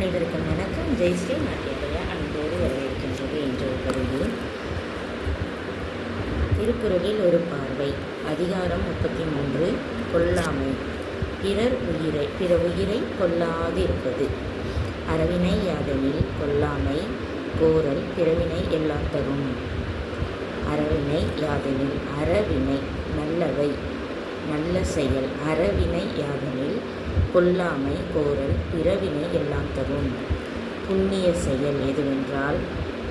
அனைவருக்கும் வணக்கம். ஜெயஸ்ரீ நாட்டிய அன்போடு வரவேற்கின்றது என்ற ஒரு கவிதை. திருக்குறளில் ஒரு பார்வை. அதிகாரம் 33. கொல்லாமை. பிற உயிரை கொல்லாதிருப்பது. அறவினை யாதெனில் கொல்லாமை கோரல் பிறவினை எல்லாம் தரும். அறவினை யாதெனில் அறவினை நல்லவை நல்ல செயல். அறவினை யாதெனில் கொல்லாமை கோரல் பிறவினை எல்லாம் தரும். புண்ணிய செயல் எதுவென்றால்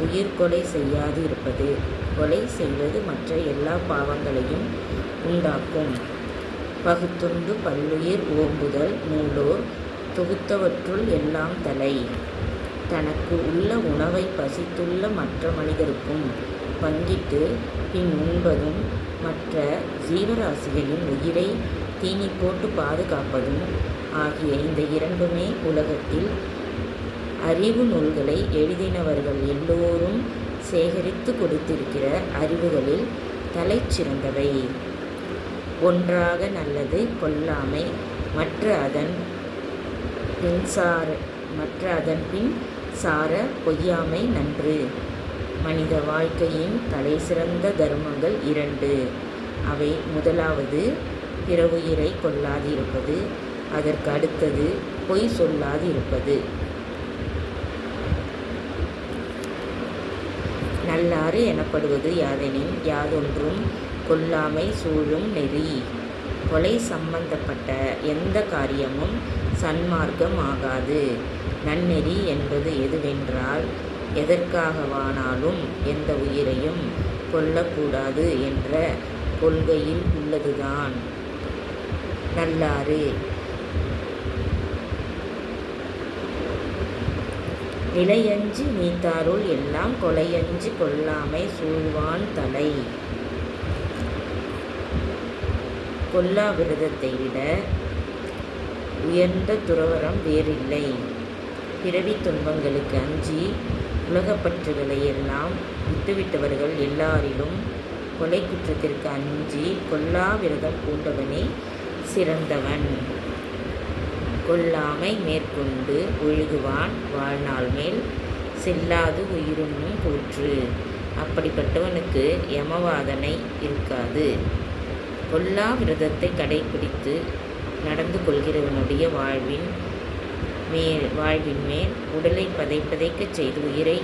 உயிர் கொலை செய்யாது இருப்பது. கொலை செய்வது மற்ற எல்லா பாவங்களையும் உண்டாக்கும். பகுத்துண்டு பல்லுயிர் ஓம்புதல் நூலோர் தொகுத்தவற்றுள் எல்லாம் தலை. தனக்கு உள்ள உணவை பசித்துள்ள மற்ற மனிதருக்கும் பங்கிட்டு பின் உண்பதும் மற்ற ஜீவராசிகளின் உயிரை தீனி போட்டு பாதுகாப்பதும் ஆகிய இந்த இரண்டுமே உலகத்தில் அறிவு நூல்களை எழுதினவர்கள் எல்லோரும் சேகரித்து கொடுத்திருக்கிற அறிவுகளில் தலைச்சிறந்தவை. ஒன்றாக நல்லது கொல்லாமை மற்ற அதன் பின் சார பொய்யாமை நன்று. மனித வாழ்க்கையின் தலை சிறந்த தர்மங்கள் 2. அவை முதலாவது பிற உயிரை கொல்லாதிருப்பது. அதற்கு அடுத்தது பொய் சொல்லாதிருப்பது. நல்லாறு எனப்படுவது யாதெனின் யாதொன்றும் கொல்லாமை சூழும் நெறி. கொலை சம்பந்தப்பட்ட எந்த காரியமும் சன்மார்க்கம் ஆகாது. நன்னெறி என்பது எதுவென்றால் எதற்காகவானாலும் எந்த உயிரையும் கொல்லக்கூடாது என்ற கொள்கையில் உள்ளதுதான் நல்லாறு. நிலையஞ்சி நீத்தாருள் எல்லாம் கொலையஞ்சி கொல்லாமை சூழ்வான் தலை. கொல்லா விரதத்தை விட உயர்ந்த துறவறம் வேறில்லை. பிறவி துன்பங்களுக்கு அஞ்சி உலகப்பற்றுகளை எல்லாம் விட்டுவிட்டவர்கள் எல்லாரிலும் கொலை குற்றத்திற்கு அஞ்சி கொல்லா விரதம் பூண்டவனே சிறந்தவன். கொல்லாமை மேற்கொண்டு ஒழுகுவான் வாழ்நாள் மேல் செல்லாது உயிருண்ணும் கூற்று. அப்படிப்பட்டவனுக்கு யமவாதனை இருக்காது. கொல்லா விரதத்தை கடைபிடித்து நடந்து கொள்கிறவனுடைய வாழ்வின் மேல் உடலை பதைக்கச் செய்து உயிரை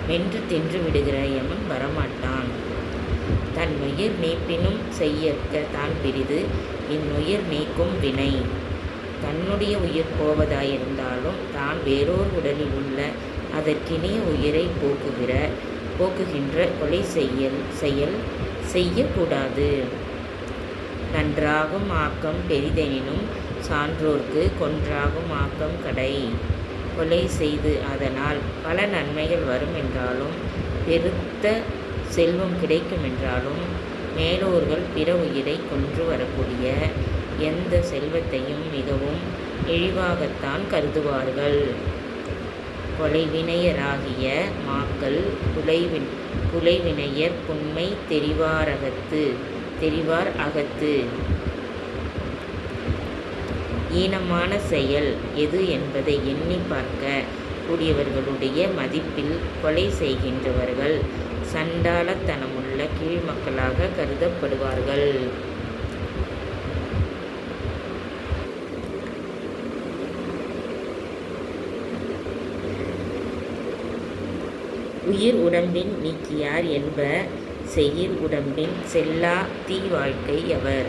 மென்று தின்று விடுகிற யமன் வரமாட்டான். தன் உயிர் நீப்பினும் செய்யற்க தான் பிரிது இன்னுயிர் நீக்கும் வினை. தன்னுடைய உயிர் போவதாயிருந்தாலும் தான் வேறோர் உடலில் உள்ள அதற்கினிய உயிரை போக்குகின்ற கொலை செயல் செய்யக்கூடாது. நன்றாகும் ஆக்கம் பெரிதெனினும் சான்றோர்க்கு கொன்றாகும் ஆக்கம் கடை. கொலை செய்து அதனால் பல நன்மைகள் வரும் என்றாலும் பெருத்த செல்வம் கிடைக்கும் என்றாலும் மேலோர்கள் பிற உயிரை கொன்று வரக்கூடிய எந்த செல்வத்தையும் மிகவும் இழிவாகத்தான் கருதுவார்கள். கொலைவினையராகிய மாக்கள் குலைவினையர் புன்மை தெரிவார் அகத்து. ஈனமான செயல் எது என்பதை எண்ணி பார்க்க கூடியவர்களுடைய மதிப்பில் கொலை செய்கின்றவர்கள் சண்டாளத்தனமுள்ள கீழ்மக்களாக கருதப்படுவார்கள். உயிர் உடம்பின் நீக்கியார் என்ப செயிர் உடம்பின் செல்லா தீவாழ்க்கையவர்.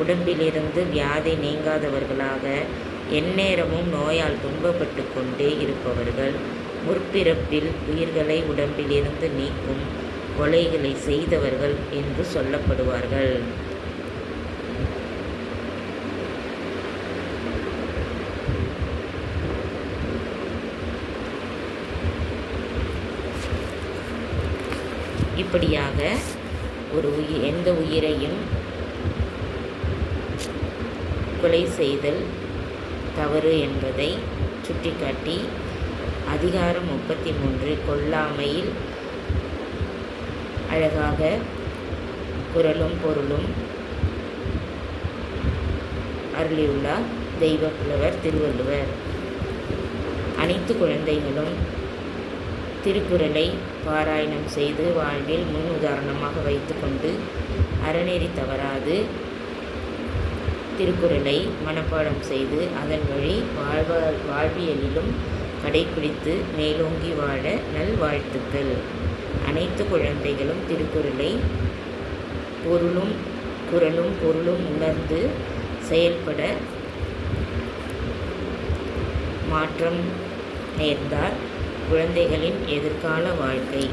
உடம்பிலிருந்து வியாதி நீங்காதவர்களாக எந்நேரமும் நோயால் துன்பப்பட்டு கொண்டே இருப்பவர்கள் முற்பிறப்பில் உயிர்களை உடம்பிலிருந்து நீக்கும் கொலைகளை செய்தவர்கள் என்று சொல்லப்படுவார்கள். இப்படியாக எந்த உயிரையும் கொலை செய்தல் தவறு என்பதை சுட்டிக்காட்டி அதிகாரம் 33 கொல்லாமையில் அழகாக குறளும் பொருளும் அருளியுள்ளார். தெய்வ புலவர் திருவள்ளுவர். அனைத்து குழந்தைகளும் திருக்குறளை பாராயணம் செய்து வாழ்வில் முன் உதாரணமாக வைத்துக்கொண்டு அறநெறி தவறாது திருக்குறளை மனப்பாடம் செய்து அதன் வழி வாழ்வியலிலும் கடைப்பிடித்து மேலோங்கி வாழ நல்வாழ்த்துக்கள். அனைத்து குழந்தைகளும் திருக்குறளை பொருளும் உணர்ந்து செயல்பட மாற்றம் நேர்ந்தால் குழந்தைகளின் எதிர்கால வாழ்க்கை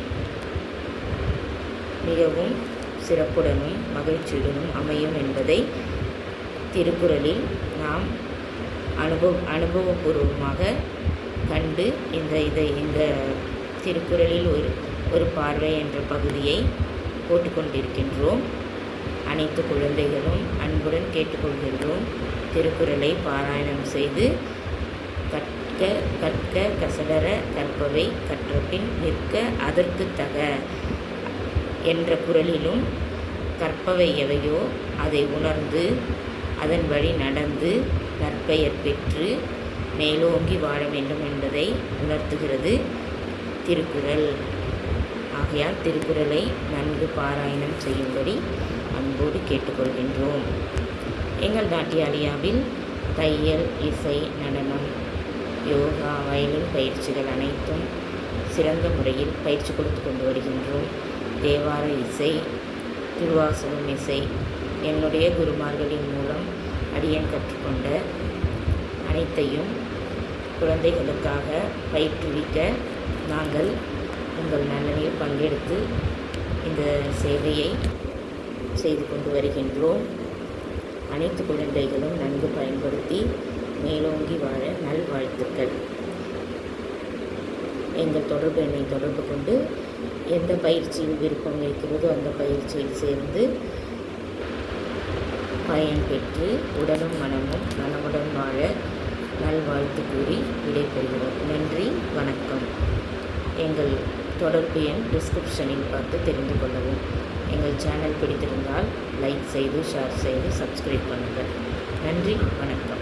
மிகவும் சிறப்புடனும் மகிழ்ச்சியுடனும் அமையும் என்பதை திருக்குறளில் நாம் அனுபவபூர்வமாக கண்டு இந்த திருக்குறளில் ஒரு பார்வை என்ற பகுதியை போட்டுக்கொண்டிருக்கின்றோம். அனைத்து குழந்தைகளும் அன்புடன் கேட்டுக்கொள்கின்றோம். திருக்குறளை பாராயணம் செய்து கற்க கசடர கற்பவை கற்றபின் நிற்க அதற்கு தக என்ற குறளிலும் கற்பவை எவையோ அதை உணர்ந்து அதன் வழி நடந்து நற்பெயர் பெற்று மேலோங்கி வாழ வேண்டும் என்பதை உணர்த்துகிறது திருக்குறள். ஆகையால் திருக்குறளை நன்கு பாராயணம் செய்யும்படி அன்போடு கேட்டுக்கொள்கின்றோம். எங்கள் நாட்டியாலயாவில் தையல், இசை, நடனம், யோகா, வயலின் பயிற்சிகள் அனைத்தும் சிறந்த முறையில் பயிற்சி கொடுத்து கொண்டு வருகின்றோம். தேவார இசை, திருவாசகம் இசை என்னுடைய குருமார்களின் மூலம் அடியேன் கற்றுக்கொண்ட அனைத்தையும் குழந்தைகளுக்காக பயிற்றுவிக்க நாங்கள் உங்கள் நலனில் பங்கெடுத்து இந்த சேவையை செய்து கொண்டு வருகின்றோம். அனைத்து குழந்தைகளும் நன்கு பயன்படுத்தி மேலோங்கி வாழ நல்வாழ்த்துக்கள். எங்கள் தொடர்பு எண்ணை தொடர்பு கொண்டு எந்த பயிற்சியில் விருப்பம் இருக்கிறதோ அந்த பயிற்சியில் சேர்ந்து பயன் பெற்று உடலும் மனமும் நலமுடன் வாழ நல்வாழ்த்து கூறி விடைபெறுகிறோம். நன்றி, வணக்கம். எங்கள் தொடர்பு எண் டிஸ்கிரிப்ஷனில் பார்த்து தெரிந்து கொள்ளவும். எங்கள் சேனல் பிடித்திருந்தால் லைக் செய்து, ஷேர் செய்து, சப்ஸ்கிரைப் பண்ணுங்கள். நன்றி, வணக்கம்.